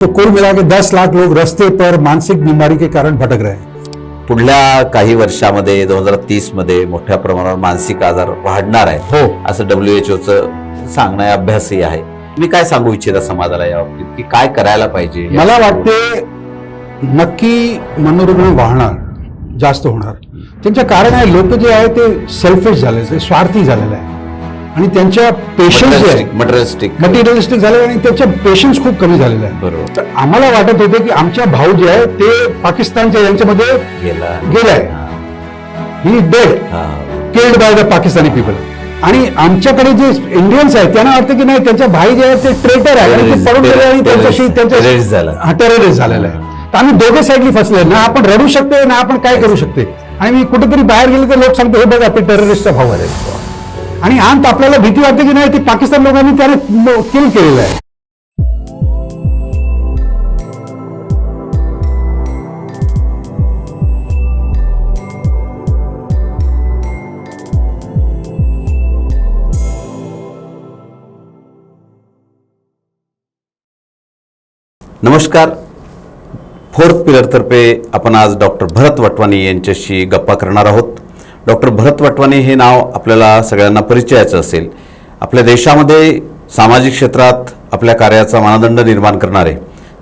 तो कुल मिला के 10 लाख लोग रस्ते पर मानसिक बीमारी के कारण भटक रहे हैं। पुढल्या काही वर्षामध्ये 2030 मध्ये मोठ्या प्रमाणावर मानसिक आजार वाढणार आहे हो असं WHO सांगणं आहे, अभ्यासही आहे. मी काय सांगू इच्छिता समाजाला या बाबतीत की काय करायला पाहिजे? मला वाटते नक्की मनोरुग्ण वाढणार, जास्त होणार. त्यांचं कारण आहे लोक जे आहे ते सेल्फिश झाले, ते स्वार्थी झालेले आहे आणि त्यांच्या पेशन्स जे आहे मटेरियलिस्टिक झाले आणि त्यांच्या पेशन्स खूप कमी झालेले आहे. बरोबर. तर आम्हाला वाटत होते की आमच्या भाऊ जे आहे ते पाकिस्तानच्या यांच्यामध्ये गेलाय, he dead killed by the Pakistani people. आणि आमच्याकडे जे इंडियन्स आहेत त्यांना वाटतं की नाही त्यांच्या भाई जे आहेत ते ट्रेटर आहे आणि ते पडून गेले आणि त्यांच्याशी टेररिस्ट झालेला आहे. तर आम्ही दोघे साईडली फसले ना. आपण रडू शकते ना आपण काय करू शकते. आणि मी कुठेतरी बाहेर गेले तर लोक सांगते हे बघा ते टेररिस्टचा भाऊ आहे. आणि अंत आपल्याला भीती वाटते की नाही ते पाकिस्तान लोकांनी त्याने किल केलेलं आहे. नमस्कार. फोर्थ पिलर तर्फे आपण आज डॉक्टर भरत वटवानी यांच्याशी गप्पा करणार आहोत. डॉक्टर भरत वटवानी हे नाव आपल्याला सगळ्यांना परिचयाचं असेल. आपल्या देशामध्ये सामाजिक क्षेत्रात आपल्या कार्याचा मानदंड निर्माण करणारे,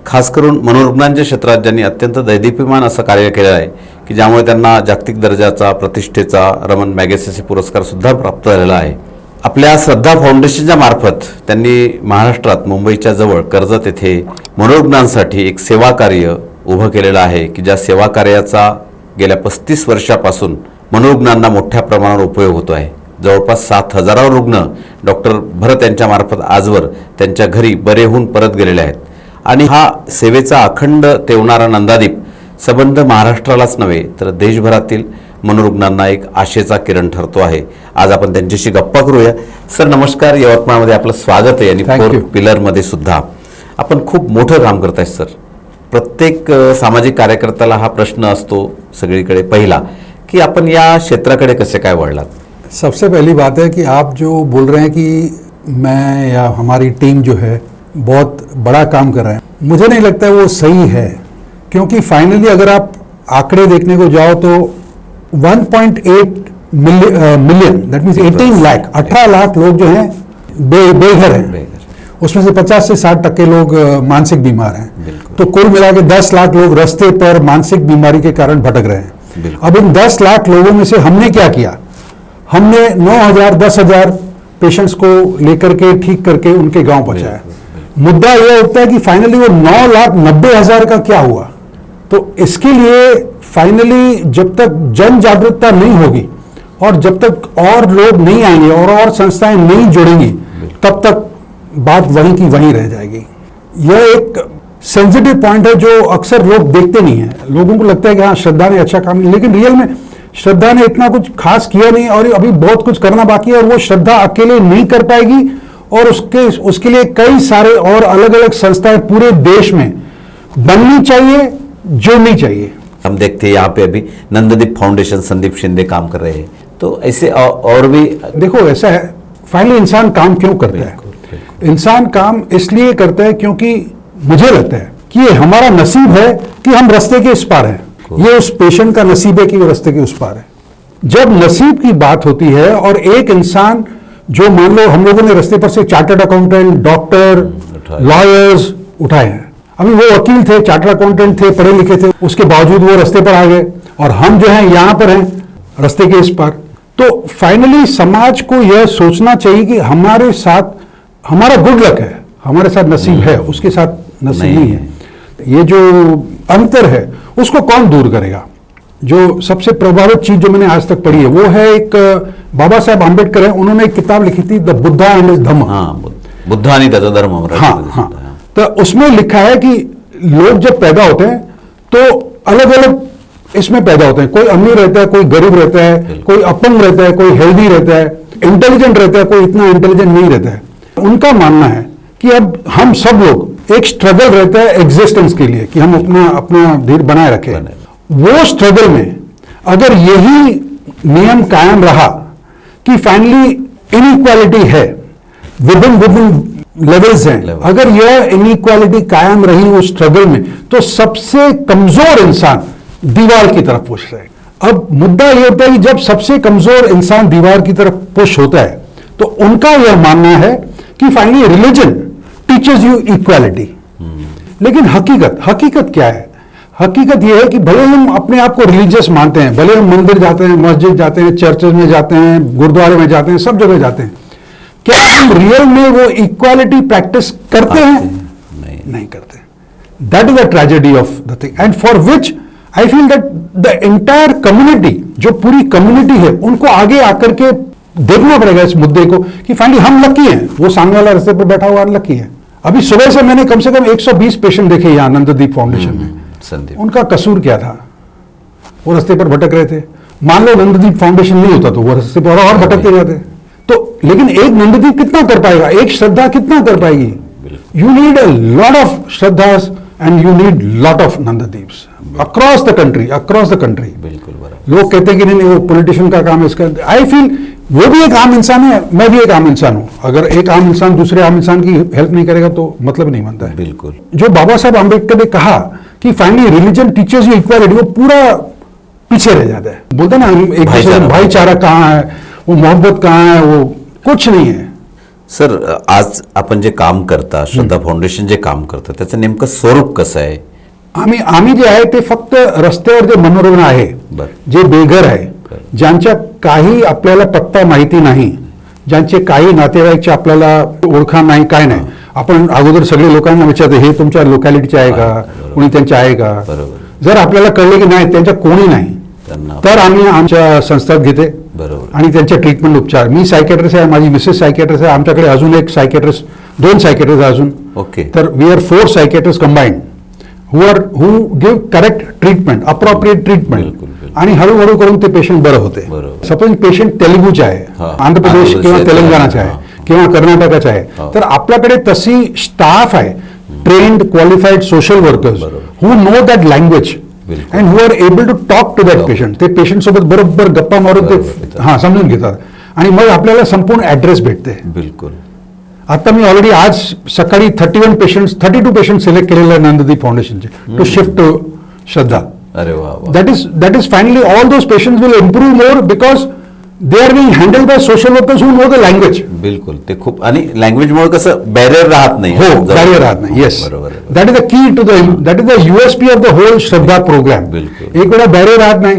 खास करून मनोरुग्णांच्या क्षेत्रात ज्यांनी अत्यंत दैदिप्यमान असं कार्य केलं आहे की ज्यामुळे त्यांना जागतिक दर्जाचा प्रतिष्ठेचा रमन मॅगसेसे पुरस्कार सुद्धा प्राप्त झालेला आहे. आपल्या श्रद्धा फाउंडेशनच्या मार्फत त्यांनी महाराष्ट्रात मुंबईच्या जवळ कर्जत येथे मनोरुग्णांसाठी एक सेवा कार्य उभं केलेलं आहे की ज्या सेवा कार्याचा गेल्या 35 वर्षापासून मनोरुग्णांना मोठ्या प्रमाणावर उपयोग होतो आहे. जवळपास 7,000 रुग्ण डॉक्टर भरत यांच्या मार्फत आजवर त्यांच्या घरी बरे होऊन परत गेलेले आहेत. आणि हा सेवेचा अखंड तेवणारा नंदादीप संबंध महाराष्ट्रालाच नव्हे तर देशभरातील मनोरुग्णांना एक आशेचा किरण ठरतो आहे. आज आपण त्यांच्याशी गप्पा करूया. सर नमस्कार, यवतमाळमध्ये आपलं स्वागत आहे. आणि फोर्थ पिलरमध्ये सुद्धा आपण खूप मोठं काम करताय सर. प्रत्येक सामाजिक कार्यकर्त्याला हा प्रश्न असतो सगळीकडे पहिला कि अपन या क्षेत्राकडे कसे काय वळलात? सबसे पहली बात है कि आप जो बोल रहे हैं कि मैं या हमारी टीम जो है बहुत बड़ा काम कर रहे हैं, मुझे नहीं लगता है वो सही है. क्योंकि फाइनली अगर आप आंकड़े देखने को जाओ तो 1.8 million that means 18 lakh 18 lakh लोग जो हैं बेघर हैं. उसमें से 50 से 60% लोग मानसिक बीमार हैं. तो कुल मिला के 10 लाख लोग रास्ते पर मानसिक बीमारी के कारण भटक रहे हैं. अब इन 10 लाख लोगों में से हमने क्या किया, हमने 9,000 10,000 पेशेंट्स को लेकर के ठीक करके उनके गांव पहुंचाया. मुद्दा यह उठता है कि फाइनली वो 9,90,000 का क्या हुआ. तो इसके लिए फाइनली जब तक जन जागरूकता नहीं होगी और जब तक और लोग नहीं आएंगे और संस्थाएं नहीं जुड़ेंगी तब तक बात वहीं की वहीं रह जाएगी. यह एक सेंसिटिव पॉइंट है जो अक्सर लोग देखते नहीं है. लोगों को लगता है कि हाँ श्रद्धा ने अच्छा काम किया, लेकिन रियल में श्रद्धा ने इतना कुछ खास किया नहीं और अभी बहुत कुछ करना बाकी है. और वो श्रद्धा अकेले नहीं कर पाएगी और उसके लिए कई सारे और अलग अलग संस्थाएं पूरे देश में बननी चाहिए, जुड़नी चाहिए. हम देखते हैं यहाँ पे अभी नंददीप फाउंडेशन संदीप शिंदे काम कर रहे हैं. तो ऐसे और भी देखो ऐसा है, फाइनली इंसान काम क्यों करता है? इंसान काम इसलिए करता है क्योंकि मुझे लगता है कि ये हमारा नसीब है कि हम रास्ते के इस पार हैं. ये उस पेशेंट का नसीब है कि वो रास्ते के उस पार है. जब नसीब की बात होती है और एक इंसान जो मान लो हम लोगों ने रास्ते पर से चार्टर्ड अकाउंटेंट, डॉक्टर, लॉयर्स उठाए हैं. अभी वो वकील थे, चार्टर्ड अकाउंटेंट थे, पढ़े लिखे थे, उसके बावजूद वो रास्ते पर आ गए और हम जो है यहाँ पर हैं रास्ते के इस पार. तो फाइनली समाज को यह सोचना चाहिए कि हमारे साथ हमारा गुड लक है, हमारे साथ नसीब है, उसके साथ नसीब नहीं है. ये जो अंतर है उसको कौन दूर करेगा? जो सबसे प्रभावित चीज जो मैंने आज तक पढ़ी है वो है एक बाबा साहेब आंबेडकर है, उन्होंने एक किताब लिखी थी द बुद्धा एंड हिज धम्म. बुद्धा आणि त्याचा धर्म. हाँ. तो उसमें लिखा है कि लोग जब पैदा होते हैं तो अलग अलग इसमें पैदा होते हैं. कोई अमीर रहता है, कोई गरीब रहता है, कोई अपंग रहता है, कोई हेल्दी रहता है, इंटेलिजेंट रहता है, कोई इतना इंटेलिजेंट नहीं रहता है. उनका मानना है कि अब हम सब लोग एक स्ट्रगल रहता है एग्जिस्टेंस के लिए कि हम अपना धीर बनाए रखें. वो स्ट्रगल में अगर यही नियम कायम रहा कि फाइनली इनइक्वालिटी है विद इन लेवल्स हैं, अगर यह इनइक्वालिटी कायम रही उस स्ट्रगल में तो सबसे कमजोर इंसान दीवार की तरफ पुश रहेगा। अब मुद्दा यह होता है कि जब सबसे कमजोर इंसान दीवार की तरफ पुश होता है तो उनका यह मानना है कि finally religion teachers you equality. लेकिन हकीकत क्या है? हकीकत यह है कि भले हम अपने आप को रिलीजियस मानते हैं, भले हम मंदिर जाते हैं, मस्जिद जाते हैं, चर्चेज में जाते हैं, गुरुद्वारे में जाते हैं, सब जगह जाते हैं, क्या हम रियल में वो इक्वालिटी प्रैक्टिस करते हैं? नहीं करते। That is the tragedy of the thing end for which I feel that the entire community, जो पूरी कम्युनिटी है, उनको आगे आकर के देखना पड़ेगा इस मुद्दे को कि फाइनली हम लकी हैं, वो सामने वाला रास्ते पर बैठा हुआ लकी है। अभी सुबह से मैंने कम से कम 120 पेशेंट देखे यहाँ नंददीप फाउंडेशन में। उनका कसूर क्या था? वो रास्ते पर भटक रहे थे। मान लो नंददीप फाउंडेशन नहीं होता तो वो रास्ते पर और भटकते जाते। तो लेकिन एक नंददीप कितना कर पाएगा, एक श्रद्धा कितना कर पाएगी? You need a lot of Shraddhas and you need lot of Nanddeeps across the country. बिल्कुल। लोग कहते हैं कि नहीं वो पॉलिटिशियन का काम है, इसका आई फील वो भी एक आम इंसान है, मैं भी एक आम इंसान हूं। अगर एक आम इंसान दूसरे आम इंसान की हेल्प नहीं करेगा तो मतलब नहीं बनता है। बिल्कुल। जो बाबा साहब आंबेडकर ने कहा कि finally religion teachers you equality, वो पूरा पीछे रह जाता है। बोलते ना हम एक दूसरे भाईचारा कहाँ है, वो मोहब्बत कहाँ है, वो कुछ नहीं है। सर आज आपण जे काम करता, श्रद्धा फाउंडेशन जे काम करतं त्याचं नेमकं स्वरूप कसं आहे? आम्ही जे आहे ते फक्त रस्त्यावर जे मनोरुग्ण आहे, जे बेघर आहे, ज्यांच्या काही आपल्याला पत्ता माहिती नाही, ज्यांचे काही नातेवाईकचे आपल्याला ओळखा नाही, काय नाही, आपण अगोदर सगळे लोकांना विचारतो हे तुमच्या लोकॅलिटीचे आहे का, कोणी त्यांचे आहे का? जर आपल्याला कळले की नाही त्यांच्या कोणी नाही तर आम्ही आमच्या संस्थेत घेते आणि त्यांचे ट्रीटमेंट उपचार. मी सायकॅट्रिस्ट आहे, माझी मिसेस सायकॅट्रिस्ट आहे, आमच्याकडे अजून एक सायकॅट्रिस्ट, 2 सायकॅट्रिस्ट अजून. ओके. तर we are 4 psychiatrist combined who give correct treatment, appropriate treatment, आणि हळूहळू करून ते पेशंट बरं होते. सपोज पेशंट तेलुगूचे आहे, आंध्र प्रदेश किंवा तेलंगणाचे आहे किंवा कर्नाटकाचे आहे, तर आपल्याकडे तशी स्टाफ आहे, trained qualified social workers who know that language and who are able to talk to that patient. ते पेशंट सोबत बरोबर गप्पा मारून ते समजून घेतात आणि मग आपल्याला संपूर्ण ॲड्रेस भेटते. बिलकुल. आता मी ऑलरेडी आज सकाळी 32 पेशंट सिलेक्ट केलेले आहे नंददीप फाउंडेशनचे टू शिफ्ट टू श्रद्धा. अरे वा. That is finally all those patients will improve more because they are being handheld by social workers who know the language. बिलकुल. ते खूप आणि लँग्वेजमुळे कसं बॅरियर राहत नाही. हो, बॅरियर राहत नाही. Yes, that is the key to that is the USP of the whole Shraddha programme. एक वेळा बॅरियर राहत नाही.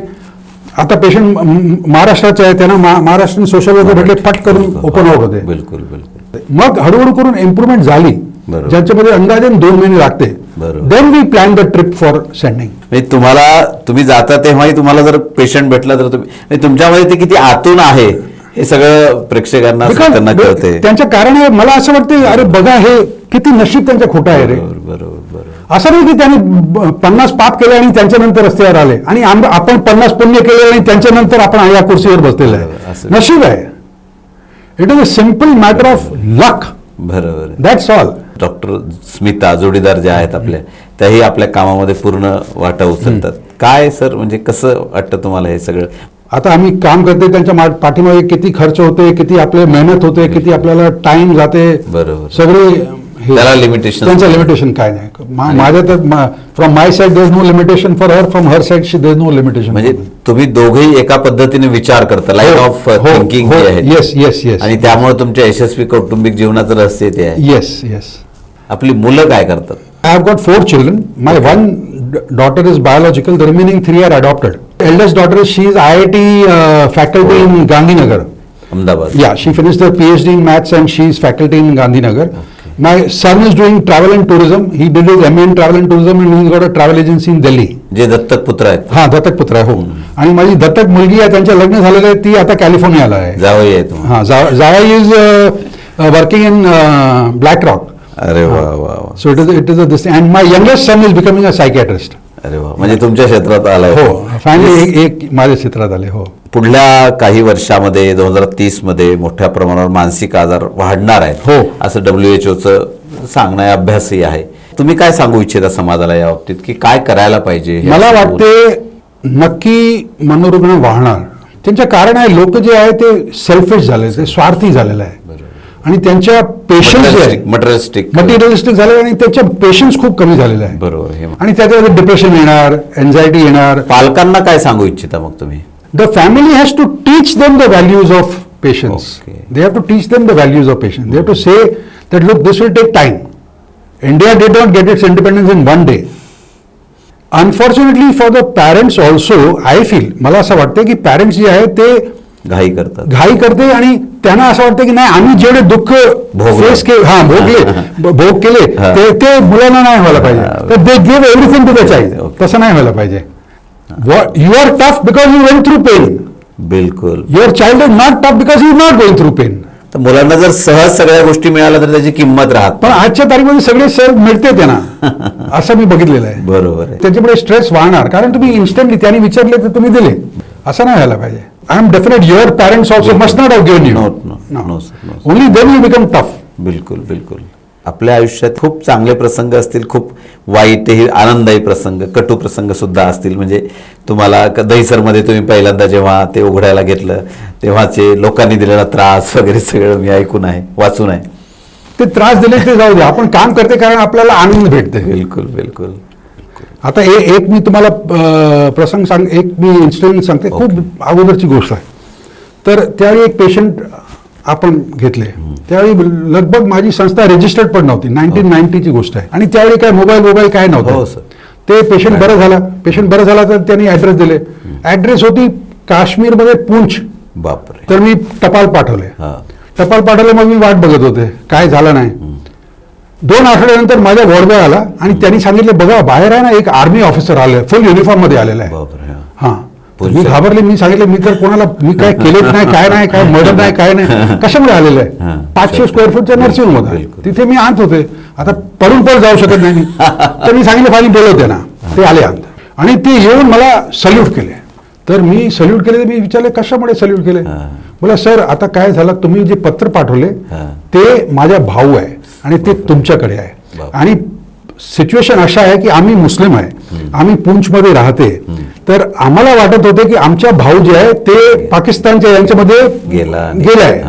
आता पेशंट महाराष्ट्राचे आहे, त्यांना महाराष्ट्रीयन सोशल वर्कर भेटले, फट करून ओपन आउट होते. बिलकुल. मग हळूहळू करून इम्प्रुव्हमेंट झाली, ज्याच्यामध्ये अंदाजे 2 महिने लागते. Then we plan the trip for sending. तुम्ही जाता तेव्हाही तुम्हाला जर पेशंट भेटला तर तुम्ही तुमच्यामध्ये ते किती आतून आहे हे सगळं प्रेक्षकांना त्यांना कळते. त्यांचं कारण आहे, मला असं वाटतं अरे बघा हे किती नशीब त्यांचं खोटं आहे रे. बरोबर. असं नाही की त्यांनी 50 पाप केले आणि त्यांच्यानंतर रस्त्यावर आले आणि आपण 50 पुण्य केले आणि त्यांच्यानंतर आपण या कुर्सीवर बसलेलं आहे. नशीब आहे. It is a simple matter of luck. बरोबर. That's all. डॉक्टर स्मिता जोडीदार ज्या आहेत आपल्या, त्याही आपल्या कामामध्ये पूर्ण वाटा उचलतात. काय सर म्हणजे कसं वाटतं तुम्हाला हे सगळं? आता आम्ही काम करते त्यांच्या पाठीमागे किती खर्च होते, किती आपले मेहनत होते, किती आपल्याला टाइम जाते. बरोबर. सगळे त्याला लिमिटेशन, त्यांचं लिमिटेशन काय नाही. माझ्या तर from my side there is no limitation, for her from her side there is no limitation. म्हणजे तुम्ही दोघेही एका पद्धतीने विचार करता, लाईन ऑफ थिंकिंग जे आहे. येस. आणि त्यामुळे तुमच्या यशस्वी कौटुंबिक जीवनाचं रहस्य ते आहे. येस. आपली मुलं काय करतात? I have got 4 children. My one daughter is biological. The remaining 3 are adopted. Eldest daughter, she is IIT faculty in Gandhinagar. Ahmedabad. Yeah, she finished her PhD in maths and she is faculty in Gandhinagar. Okay. My son is doing travel and tourism. He did his MA in travel and tourism and he's got a travel agency in Delhi. जे दत्तक पुत्र आहेत. हा, दत्तक पुत्र आहे. हो. आणि माझी दत्तक मुलगी आहे, त्यांचं लग्न झालेलं आहे, ती आता कॅलिफोर्नियाला आहे. जावई आहे तुम्हाला? हा, जावई is working in black rock. अरे वा. So it is this and my youngest son is becoming a psychiatrist. अरे वा. म्हणजे तुमच्या क्षेत्रात आलाय. हो, फायनली एक माझ्या क्षेत्रात आले. हो. पुढल्या काही वर्षामध्ये 2030 मध्ये मोठ्या प्रमाणावर मानसिक आजार वाढणार आहेत. हो. असं WHOचं सांगणं आहे, अभ्यासही आहे. तुम्ही काय सांगू इच्छिता समाजाला या बाबतीत की काय करायला पाहिजे? मला वाटते नक्की मनोरुग्ण वाढणार. त्यांचं कारण आहे लोक जे आहे ते सेल्फिश झाले, ते स्वार्थी झालेलं आहे आणि त्यांच्या पेशन्स मटेरियलिस्टिक झाले आणि त्याच्या पेशन्स खूप कमी झालेला आहे. बरोबर. हे आणि त्याच्यामध्ये डिप्रेशन येणार, एन्झायटी येणार. पालकांना काय सांगू इच्छिता मग तुम्ही? The family has to teach them the values of patience. Okay. They have to teach them the values of patience. They have to say that look, this will take time. India did not get its independence in one day. Unfortunately for the parents also, I feel, मला असं वाटतं की parents जे आहेत ते घाई करते आणि त्यांना असं वाटतं की नाही, आम्ही जेवढे दुःख फेस भोग केले ते मुलांना नाही व्हायला पाहिजे. तर they give everything to the child. तसं नाही व्हायला पाहिजे. You are tough because you went through pain. बिलकुल. Your child is not tough because he is not going through pain. तर मुलांना जर सहज सगळ्या गोष्टी मिळाल्या तर त्याची किंमत राहत पण आजच्या तारखेमध्ये सगळे सहज मिळते त्यांना, असं मी बघितलेलं आहे. बरोबर आहे. त्याच्यामुळे स्ट्रेस वाढणार, कारण तुम्ही इन्स्टंटली त्यांनी विचारले तर तुम्ही दिले. असं नाही व्हायला पाहिजे. I am definite your parents also must not have given you. Only then you become tough. बिलकुल. आपल्या आयुष्यात खूप चांगले प्रसंग असतील, खूप वाईटही आनंददायी प्रसंग, कटू प्रसंग सुद्धा असतील. म्हणजे तुम्हाला दहीसरमध्ये तुम्ही पहिल्यांदा जेव्हा ते उघडायला घेतलं तेव्हाचे लोकांनी दिलेला त्रास वगैरे सगळं मी ऐकून आहे, वाचून आहे. ते त्रास दिले ते जाऊ दे, आपण काम करते कारण आपल्याला आनंद भेटते. बिलकुल. आता एक मी तुम्हाला प्रसंग एक मी इन्सिडेंट सांगते. खूप अगोदरची गोष्ट आहे. तर त्यावेळी एक पेशंट आपण घेतले. त्यावेळी लगभग माझी संस्था रजिस्टर्ड पण नव्हती. 1990ची गोष्ट आहे. आणि त्यावेळी काय मोबाईल काय नव्हतं. ते पेशंट बरं झाला तर त्यांनी ऍड्रेस दिले. ऍड्रेस होती काश्मीरमध्ये पूंछ. बापरे. तर मी टपाल पाठवले. मग मी वाट बघत होते, काय झालं नाही. 2 आठवड्यानंतर माझ्या वॉर्डबॉय आला आणि त्यांनी सांगितले, बघा बाहेर आहे ना एक आर्मी ऑफिसर आले, फुल युनिफॉर्म मध्ये आलेला आहे. हा, मी घाबरले. मी सांगितलं मी तर कोणाला मी काय केलेच नाही, काय मर्डर नाही, काय नाही. कशामुळे आलेलं आहे? 500 स्क्वेअर फूटच्या नर्सिंग होम होता. तिथे मी आणत होते. आता पळून जाऊ शकत नाही. तर मी सांगितलं फायली बोलवते ना. ते आले आणत आणि ते येऊन मला सल्यूट केले. तर मी सल्यूट केले. तर मी विचारले कशामुळे सल्यूट केले? बोला सर आता काय झालं, तुम्ही जे पत्र पाठवले ते माझ्या भाऊ आहे आणि ते तुमच्याकडे आहे. आणि सिच्युएशन अशा आहे की आम्ही मुस्लिम आहे, आम्ही पूंछमध्ये राहते. तर आम्हाला वाटत होते की आमच्या भाऊ जे आहे ते पाकिस्तानच्या यांच्यामध्ये गेलाय.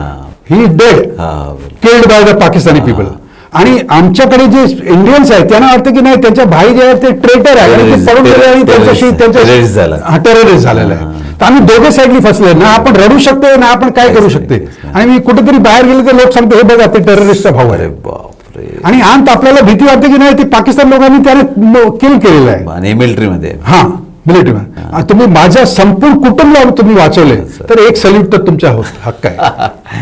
He dead, killed by the Pakistani people. आणि आमच्याकडे जे इंडियन्स आहेत त्यांना वाटतं की नाही त्यांच्या भाई जे आहेत ते ट्रेटर आहे आणि ते पळून गेले आणि त्यांच्याशी टेररिस्ट झालेला आहे. तर आम्ही दोघे साईडली फसले ना. आपण रडू शकतो ना, आपण काय करू शकते. आणि मी कुठेतरी बाहेर गेले तर लोक सांगतो हे बघा ते टेररिस्टचा भाऊ आहे. आणि अंत आपल्याला भीती वाटते की नाही ते पाकिस्तान लोकांनी त्याने किल केलेलं आहे मिलिटरीमध्ये. मिलिटरीमध्ये तुम्ही माझ्या संपूर्ण कुटुंबाला तुम्ही वाचवले तर एक सल्यूट तर तुमच्या हक्क आहे.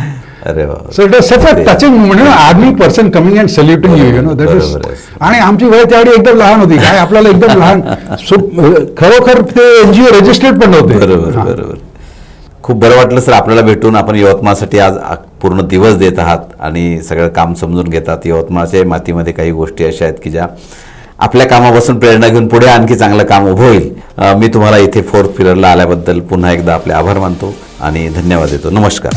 अरे so it is such a touching moment. Army person coming and saluting you know that is. आणि आमची वय त्यावेळी एकदम लहान होती. काय आपल्याला एकदम लहान. खरोखर ते NGO रजिस्टर्ड पण नव्हते. बरोबर. खूप बरं वाटलं सर आपल्याला भेटून. आपण यवतमाळसाठी आज पूर्ण दिवस देत आहात आणि सगळं काम समजून घेतात. यवतमाळच्या मातीमध्ये काही गोष्टी अशा आहेत की ज्या आपल्या कामापासून प्रेरणा घेऊन पुढे आणखी चांगलं काम उभं होईल. मी तुम्हाला इथे 4th पिलरला आल्याबद्दल पुन्हा एकदा आपले आभार मानतो आणि धन्यवाद देतो. नमस्कार.